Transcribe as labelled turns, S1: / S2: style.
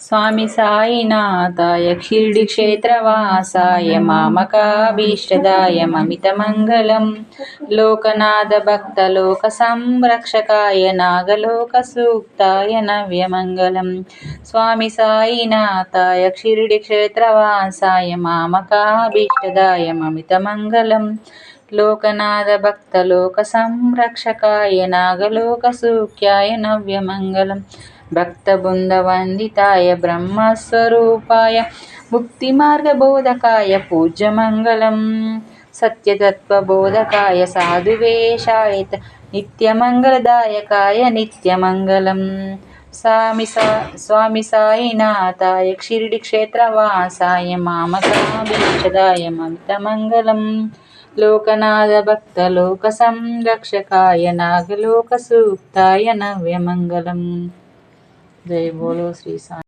S1: स्वामी साईनाथाय क्षीरक्षेत्रवासाय मामकाभीष्टदाय ममितमङ्गलं लोकनाथ भक्तलोकसंरक्षकाय नागलोकसूक्ताय नव्यमङ्गलं स्वामी साईनाथाय क्षीरक्षेत्रवासाय मामकाभीष्टदाय ममितमङ्गलं लोकनाथ भक्तलोकसंरक्षकाय नागलोकसूक्ताय नव्यमङ्गलं भक्तबृन्दवन्दिताय ब्रह्मस्वरूपाय मुक्तिमार्गबोधकाय पूज्यमङ्गलं सत्यतत्त्वबोधकाय साधुवेषाय नित्यमङ्गलदायकाय नित्यमङ्गलं स्वामी साईनाथाय क्षीरक्षेत्रवासाय मामकाभीष्टदाय ममितमङ्गलं लोकनाथ भक्तलोकसंरक्षकाय नागलोकसूक्ताय नव्यमङ्गलम्। जय बोलो श्री साई।